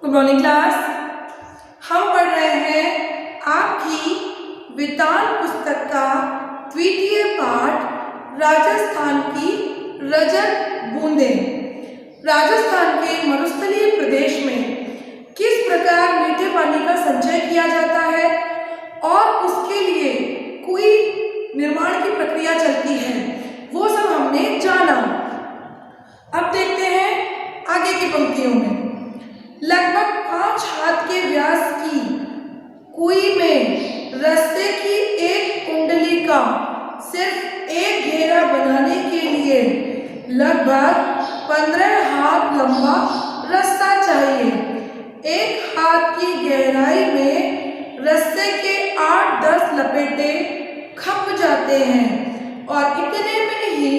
Good morning class. हम पढ़ रहे हैं आपकी विज्ञान पुस्तक का द्वितीय पाठ राजस्थान की रजत बूंदें। राजस्थान के मरुस्थलीय प्रदेश में किस प्रकार मीठे पानी का संचय किया जाता है और उसके लिए कोई निर्माण की प्रक्रिया चलती है, वो सब हमने जाना। अब देखते हैं आगे की पंक्तियों में। लगभग 5 हाथ के व्यास की कुई में रस्ते की एक कुंडली का सिर्फ एक घेरा बनाने के लिए लगभग 15 हाथ लंबा रास्ता चाहिए। 1 हाथ की गहराई में रस्ते के 8-10 लपेटे खप जाते हैं और इतने में ही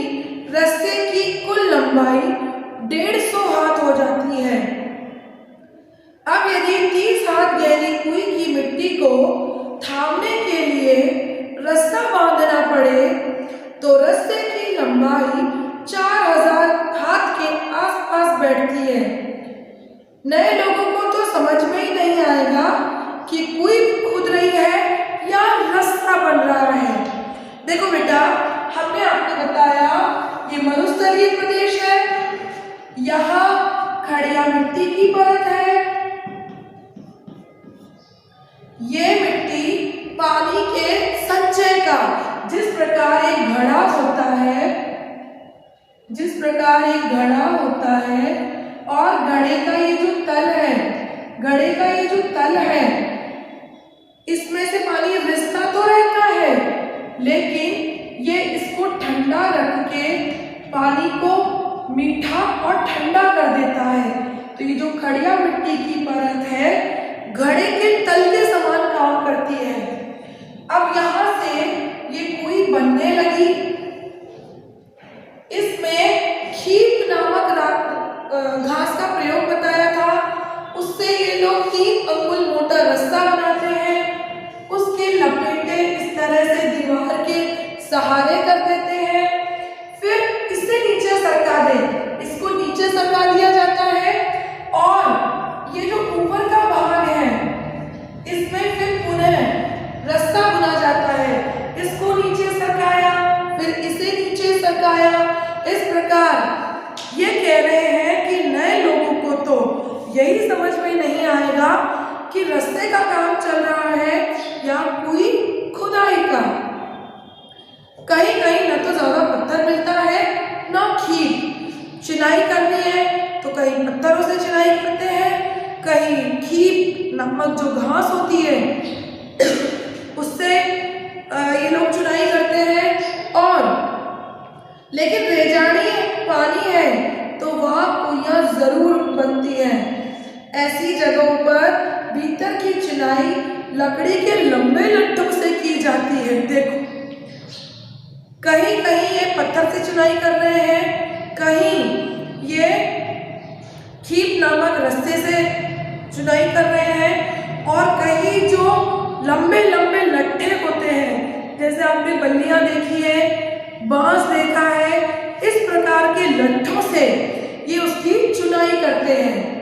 रस्ते की कुल लंबाई 150 हाथ हो जाती है। अब यदि 30 हाथ गहरी कुई की मिट्टी को थामने के लिए रास्ता बांधना पड़े तो रास्ते की लंबाई 4000 हाथ के आसपास बैठती है। नए लोगों को तो समझ में ही नहीं आएगा कि कुई खुद रही है या रास्ता बन रहा है। देखो बेटा, हमने आपको बताया ये मरुस्थलीय प्रदेश है, यहाँ खड़िया मिट्टी की परत है। ये मिट्टी पानी के संचय का, जिस प्रकार एक घड़ा होता है और घड़े का ये जो तल है, इसमें से पानी रिसता तो रहता है, लेकिन ये इसको ठंडा रख के पानी को मीठा और ठंडा कर देता है। तो ये जो खड़िया मिट्टी की परत है घड़े के तल के समान काम करती है। अब यहाँ से ये कुई बनने लगी। इसमें खीप नामक घास का प्रयोग बताया था, उससे ये लोग 3 अंगुल मोटा रास्ता बनाते हैं। उसके लपेटे इस तरह से दीवार के सहारे कर देते हैं, फिर इससे नीचे सरका दे, इसको नीचे सरका दिया जाता है और ये जो ऊपर का भाग है इसमें फिर पुनः रास्ता बुना जाता है। इसको नीचे सरकाया, फिर इसे नीचे सरकाया। इस प्रकार ये कह रहे हैं कि नए लोगों को तो यही समझ में नहीं आएगा कि रास्ते का काम चल रहा है या कोई खुदाई का। कहीं कहीं न तो ज्यादा पत्थर मिलता है न खीप। चिनाई करनी है तो कहीं पत्थरों से चिनाई करते हैं, कहीं खीप नामक जो घास होती है उससे ये लोग चुनाई करते हैं। और लेकिन रेजानी पानी है तो वहाँ कुइयाँ जरूर बनती हैं। ऐसी जगहों पर भीतर की चिनाई लकड़ी के लंबे लट्ठों से की जाती है। देखो, कहीं कहीं ये पत्थर से चुनाई कर रहे हैं, कहीं ये खीप नामक रस्ते से चुनाई कर रहे हैं, और कहीं जो लंबे लंबे लट्ठे होते हैं, जैसे आपने बल्लियां देखी है, बांस देखा है, इस प्रकार के लट्ठों से ये उसकी चुनाई करते हैं।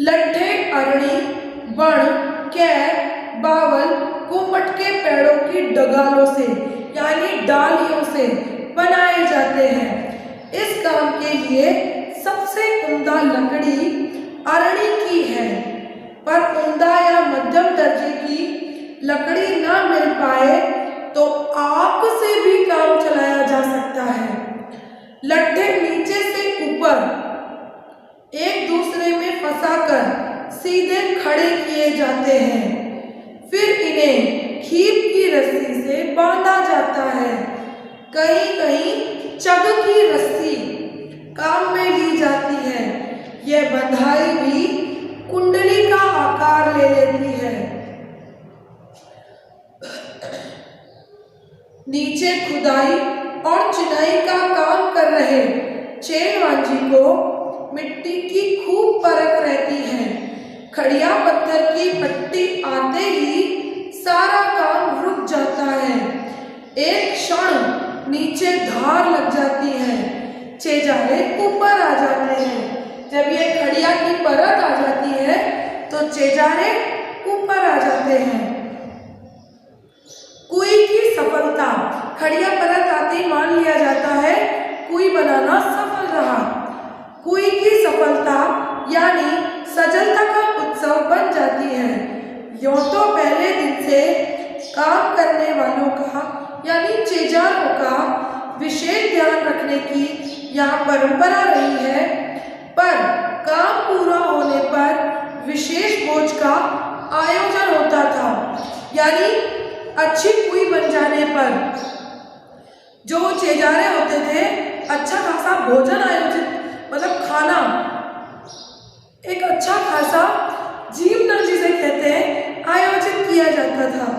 लट्ठे अरणी, बण, कैर, बावल, कुम्मट के पेड़ों की डगालों से यानी डालियों से बनाए जाते हैं। इस काम के लिए सबसे उम्दा लकड़ी अरणी की है, पर उम्दा या मध्यम दर्जे की लकड़ी ना मिल पाए तो आग से भी काम चलाया जा सकता है। लट्ठे नीचे से ऊपर एक दूसरे में फंसाकर सीधे खड़े किए जाते हैं, फिर इन्हें खीप की रस्सी से बांधा जाता है। कहीं कहीं चग की रस्सी काम में ली जाती है। यह बंधाई भी कुंडली का आकार ले लेती है। नीचे खुदाई और चिनाई का काम कर रहे चेनवांजी को मिट्टी की खूब परख रहती है। खड़िया पत्थर की पट्टी आते ही सारा काम रुक जाता है। एक क्षण नीचे धार लग जाती है, छेजारे ऊपर आ जाते हैं। जब ये खड़िया की परत आ जाती है तो चेजारे ऊपर आ जाते हैं। कुई की सफलता, खड़िया परत आते ही मान लिया जाता है कुई बनाना सफल रहा। कुई की सफलता यानी सजलता का उत्सव बन जाती है। यूं तो पहले दिन से काम करने वालों का यानी चेजारों का विशेष ध्यान रखने की यहाँ परंपरा रही है, पर काम पूरा होने पर विशेष भोज का आयोजन होता था। यानी अच्छी कुई बन जाने पर जो चेजारे होते थे अच्छा खासा भोजन आयोजित, मतलब खाना, एक अच्छा खासा जीवन जिसे कहते हैं, आयोजित किया जाता था।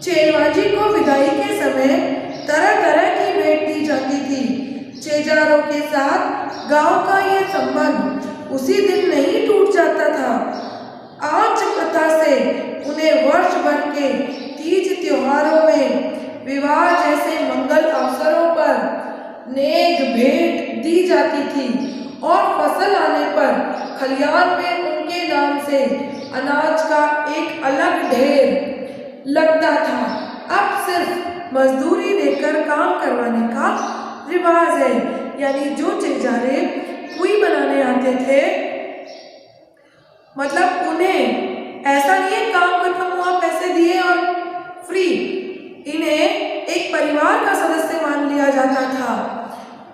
चेलवाजी को विदाई के समय तरह तरह की भेंट दी जाती थी। चेजारों के साथ गांव का ये संबंध उसी दिन नहीं टूट जाता था। आज कथा से उन्हें वर्ष भर के तीज त्योहारों में, विवाह जैसे मंगल अवसरों पर नेक भेंट दी जाती थी और फसल आने पर खलियान में उनके नाम से अनाज का एक अलग ढेर लगता था। अब सिर्फ मजदूरी देकर काम करवाने का रिवाज है। यानी जो चेजारे कुई बनाने आते थे, मतलब उन्हें ऐसा नहीं है काम खत्म हुआ पैसे दिए और फ्री, इन्हें एक परिवार का सदस्य मान लिया जाता था।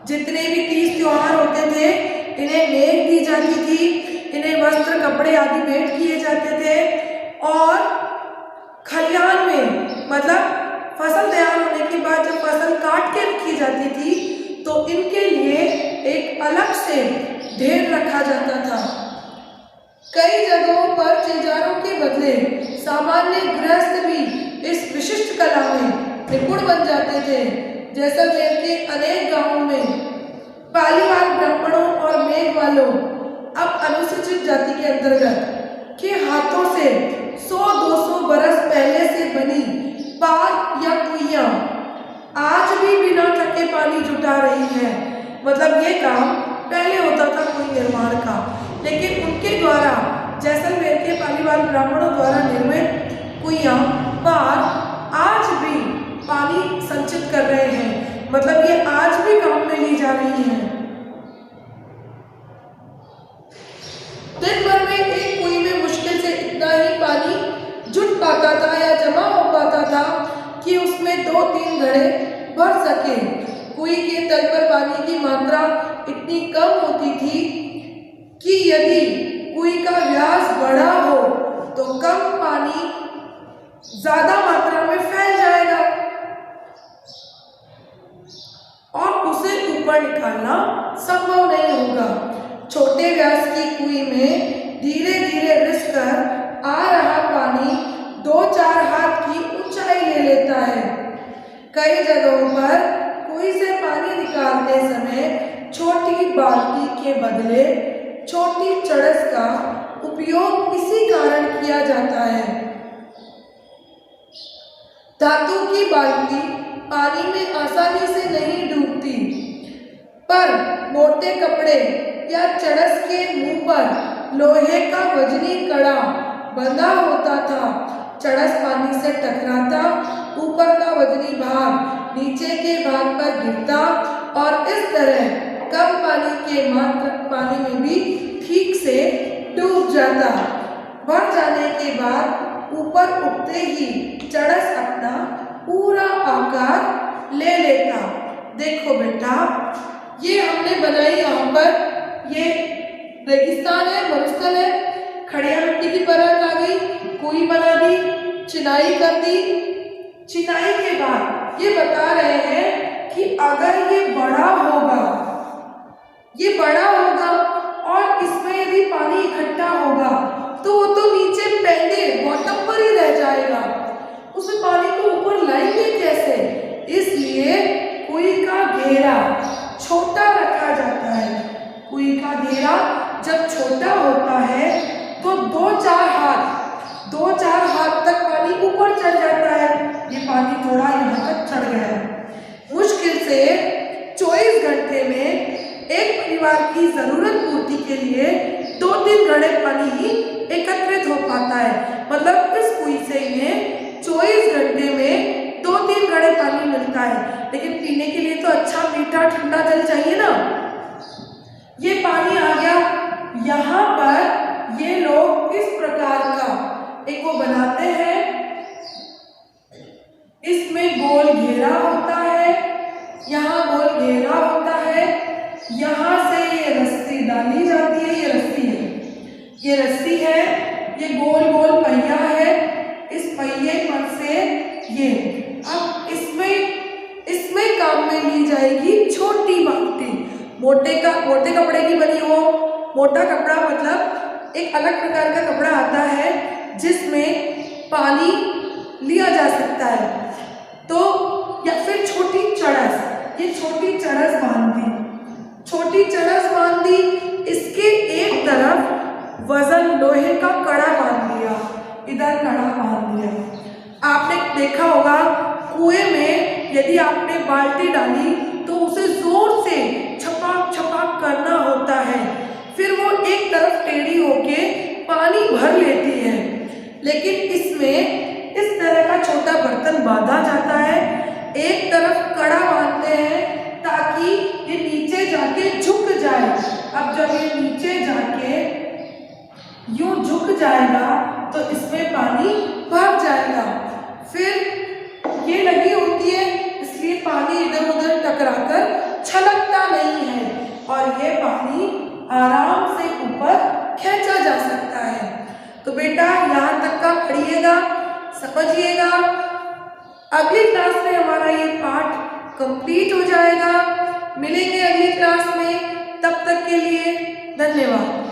जितने भी तीज त्योहार होते थे इन्हें नेक दी जाती थी, इन्हें वस्त्र कपड़े आदि भेंट किए जाते थे और खलियान में, मतलब फसल तैयार होने के बाद जब फसल काट के रखी जाती थी तो इनके लिए एक अलग से ढेर रखा जाता था। कई जगहों पर चेजारों के बदले सामान्य गृहस्थ भी इस विशिष्ट कला में निपुण बन जाते थे। जैसलमेर के अनेक गांवों में पालीवाल ब्राह्मणों और मेघवालों, अब अनुसूचित जाति के अंतर्गत, के हाथों से 100-200 बरस पहले से बनी पार या कुइयां आज भी बिना थके पानी जुटा रही है। मतलब ये काम पहले होता था कुई निर्माण का, लेकिन उनके द्वारा, जैसलमेर के पालीवाल ब्राह्मणों द्वारा निर्मित कुइयां पार आज भी पानी संचित कर रहे हैं। मतलब ये आज भी काम में ली जा रही हैं। दिन भर में एक कुई में मुश्किल से इतना ही पानी जुट पाता था या जमा हो पाता था कि उसमें 2-3 घड़े भर सके। कुई के तल पर पानी की मात्रा इतनी कम होती थी कि यदि कुई का व्यास बड़ा हो तो कम पानी ज्यादा मात्रा में फैल जाएगा और उसे ऊपर निकालना संभव नहीं होगा। छोटे व्यास की कुई में धीरे धीरे रिस कर आ रहा पानी 2-4 हाथ की ऊंचाई ले लेता है। कई जगहों पर कुई से पानी निकालते समय छोटी बाल्टी के बदले छोटी चड़स का उपयोग इसी कारण किया जाता है। धातु की बाल्टी पानी में आसानी से नहीं डूबती, पर मोटे कपड़े या चड़स के मुंह पर लोहे का वजनी कड़ा बंधा होता था। चड़स पानी से टकराता, ऊपर का वजनी भाग नीचे के भाग पर गिरता और इस तरह कम पानी के मात्र पानी में भी ठीक से डूब जाता। भर जाने के बाद ऊपर उठते ही चड़स अपना पूरा आकार ले लेता। देखो बेटा, ये हमने बनाई, यहाँ पर ये रेगिस्तान है, मरुस्थल है, खड़िया मिट्टी की परत आ गई, कुई बना दी, चिनाई कर दी। चिनाई के बाद ये बता रहे हैं कि अगर ये बड़ा होगा और इसमें यदि पानी इकट्ठा होगा तो वो तो नीचे पेंडे बॉटम पर ही रह जाएगा, उस पानी को ऊपर लाएंगे कैसे? इसलिए कुई का घेरा छोटा रखा जाता है। कुई का घेरा जब छोटा होता है तो 2-4 हाथ तक पानी ऊपर चढ़ जाता है। ये पानी थोड़ा यहाँ तक चढ़ गया है। मुश्किल से बार की ज़रूरत पूर्ति के लिए 2-3 घड़े पानी ही एकत्रित हो पाता है। मतलब इस कुएं से इन्हें 24 घंटे में 2-3 घड़े पानी मिलता है। लेकिन पीने के लिए तो अच्छा मीठा ठंडा जल चाहिए ना। ये पानी आ गया। यहाँ पर ये लोग इस प्रकार का एक वो बनाते हैं, इसमें गोल घेरा होता है, यहाँ गोल घेरा होता है, यहाँ से ये रस्सी डाली जाती है, ये रस्सी है, ये रस्सी है, ये गोल गोल पहिया है, इस पहिए पर से ये अब इसमें काम में ली जाएगी छोटी बाल्टी। मोटे कपड़े की बनी हो। मोटा कपड़ा मतलब एक अलग प्रकार का कपड़ा आता है जिसमें पानी लिया जा सकता है। तो या फिर छोटी चरस, ये छोटी चरस बांध दी, इसके एक तरफ वजन लोहे का कड़ा बांध दिया, इधर कड़ा बांध दिया। आपने देखा होगा कुएं में यदि आपने बाल्टी डाली तो उसे जोर से छपाक छपाक करना होता है, फिर वो एक तरफ टेढ़ी होके पानी भर लेती है। लेकिन इसमें इस तरह का छोटा बर्तन बांधा जाता है, एक तरफ कड़ा बांधते हैं ताकि ये नीचे जाके झुक जाए। अब जब ये नीचे जाके यूं झुक जाएगा तो इसमें पानी भर जाएगा। फिर ये लगी होती है इसलिए पानी इधर उधर टकराकर छलकता नहीं है और ये पानी आराम से ऊपर खींचा जा सकता है। तो बेटा यहाँ तक का पढ़िएगा, समझिएगा। अगली क्लास में हमारा ये पाठ कंप्लीट हो जाएगा। मिलेंगे अगली क्लास में, तब तक के लिए धन्यवाद।